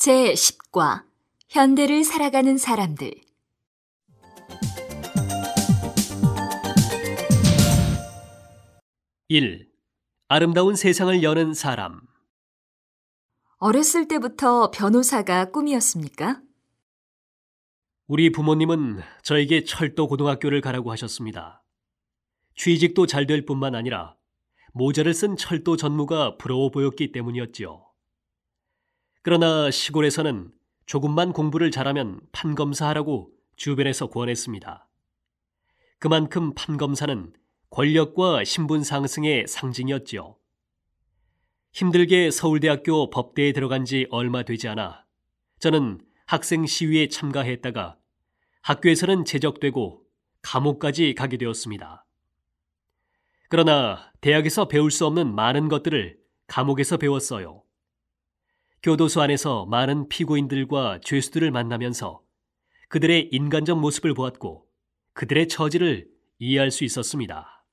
제10과 현대를 살아가는 사람들. 1. 아름다운 세상을 여는 사람. 어렸을 때부터 변호사가 꿈이었습니까? 우리 부모님은 저에게 철도 고등학교를 가라고 하셨습니다. 취직도 잘 될 뿐만 아니라 모자를 쓴 철도 전무가 부러워 보였기 때문이었지요. 그러나 시골에서는 조금만 공부를 잘하면 판검사하라고 주변에서 권했습니다. 그만큼 판검사는 권력과 신분 상승의 상징이었지요. 힘들게 서울대학교 법대에 들어간 지 얼마 되지 않아 저는 학생 시위에 참가했다가 학교에서는 제적되고 감옥까지 가게 되었습니다. 그러나 대학에서 배울 수 없는 많은 것들을 감옥에서 배웠어요. 교도소 안에서 많은 피고인들과 죄수들을 만나면서 그들의 인간적 모습을 보았고 그들의 처지를 이해할 수 있었습니다.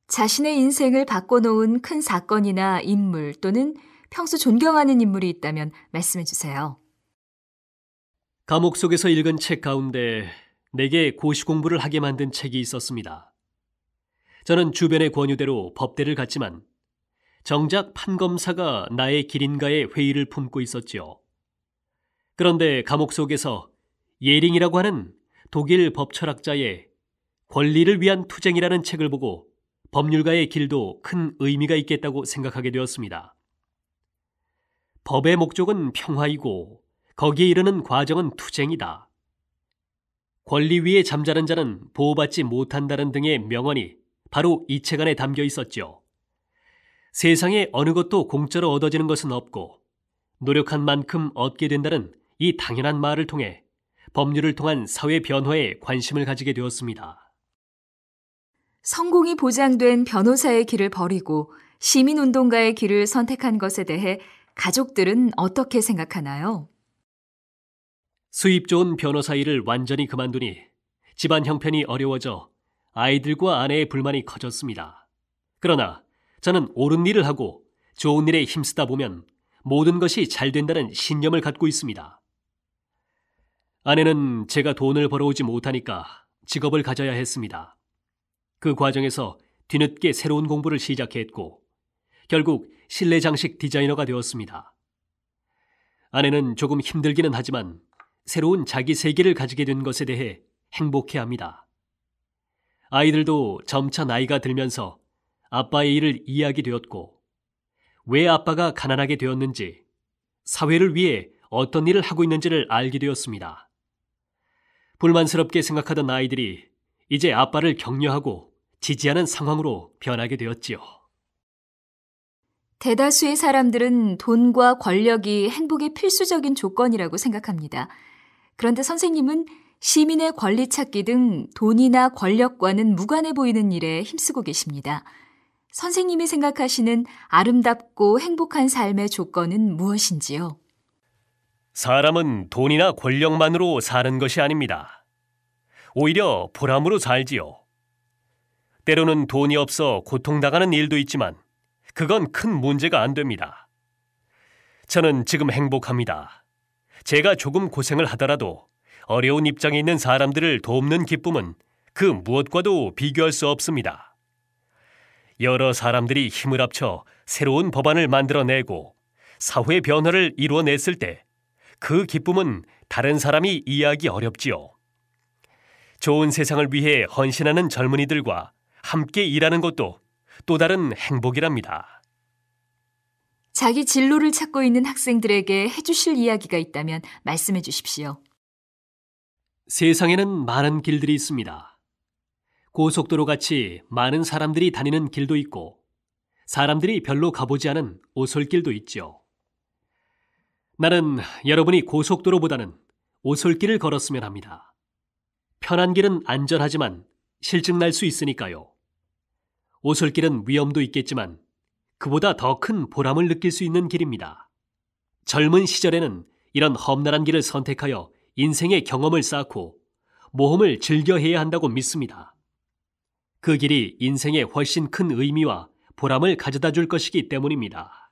자신의 인생을 바꿔놓은 큰 사건이나 인물 또는 평소 존경하는 인물이 있다면 말씀해 주세요. 감옥 속에서 읽은 책 가운데 내게 고시 공부를 하게 만든 책이 있었습니다. 저는 주변의 권유대로 법대를 갔지만 정작 판검사가 나의 길인가의 회의를 품고 있었지요. 그런데 감옥 속에서 예링이라고 하는 독일 법철학자의 권리를 위한 투쟁이라는 책을 보고 법률가의 길도 큰 의미가 있겠다고 생각하게 되었습니다. 법의 목적은 평화이고 거기에 이르는 과정은 투쟁이다. 권리 위에 잠자는 자는 보호받지 못한다는 등의 명언이 바로 이 책 안에 담겨 있었죠. 세상에 어느 것도 공짜로 얻어지는 것은 없고 노력한 만큼 얻게 된다는 이 당연한 말을 통해 법률을 통한 사회 변화에 관심을 가지게 되었습니다. 성공이 보장된 변호사의 길을 버리고 시민운동가의 길을 선택한 것에 대해 가족들은 어떻게 생각하나요? 수입 좋은 변호사 일을 완전히 그만두니 집안 형편이 어려워져 아이들과 아내의 불만이 커졌습니다. 그러나 저는 옳은 일을 하고 좋은 일에 힘쓰다 보면 모든 것이 잘 된다는 신념을 갖고 있습니다. 아내는 제가 돈을 벌어오지 못하니까 직업을 가져야 했습니다. 그 과정에서 뒤늦게 새로운 공부를 시작했고 결국 실내 장식 디자이너가 되었습니다. 아내는 조금 힘들기는 하지만 새로운 자기 세계를 가지게 된 것에 대해 행복해합니다. 아이들도 점차 나이가 들면서 아빠의 일을 이해하게 되었고 왜 아빠가 가난하게 되었는지, 사회를 위해 어떤 일을 하고 있는지를 알게 되었습니다. 불만스럽게 생각하던 아이들이 이제 아빠를 격려하고 지지하는 상황으로 변하게 되었지요. 대다수의 사람들은 돈과 권력이 행복의 필수적인 조건이라고 생각합니다. 그런데 선생님은 시민의 권리 찾기 등 돈이나 권력과는 무관해 보이는 일에 힘쓰고 계십니다. 선생님이 생각하시는 아름답고 행복한 삶의 조건은 무엇인지요? 사람은 돈이나 권력만으로 사는 것이 아닙니다. 오히려 보람으로 살지요. 때로는 돈이 없어 고통당하는 일도 있지만 그건 큰 문제가 안 됩니다. 저는 지금 행복합니다. 제가 조금 고생을 하더라도 어려운 입장에 있는 사람들을 돕는 기쁨은 그 무엇과도 비교할 수 없습니다. 여러 사람들이 힘을 합쳐 새로운 법안을 만들어내고 사회 변화를 이루어냈을 때 그 기쁨은 다른 사람이 이해하기 어렵지요. 좋은 세상을 위해 헌신하는 젊은이들과 함께 일하는 것도 또 다른 행복이랍니다. 자기 진로를 찾고 있는 학생들에게 해주실 이야기가 있다면 말씀해 주십시오. 세상에는 많은 길들이 있습니다. 고속도로 같이 많은 사람들이 다니는 길도 있고 사람들이 별로 가보지 않은 오솔길도 있죠. 나는 여러분이 고속도로보다는 오솔길을 걸었으면 합니다. 편한 길은 안전하지만 실증 날 수 있으니까요. 오솔길은 위험도 있겠지만 그보다 더 큰 보람을 느낄 수 있는 길입니다. 젊은 시절에는 이런 험난한 길을 선택하여 인생의 경험을 쌓고 모험을 즐겨 해야 한다고 믿습니다. 그 길이 인생에 훨씬 큰 의미와 보람을 가져다 줄 것이기 때문입니다.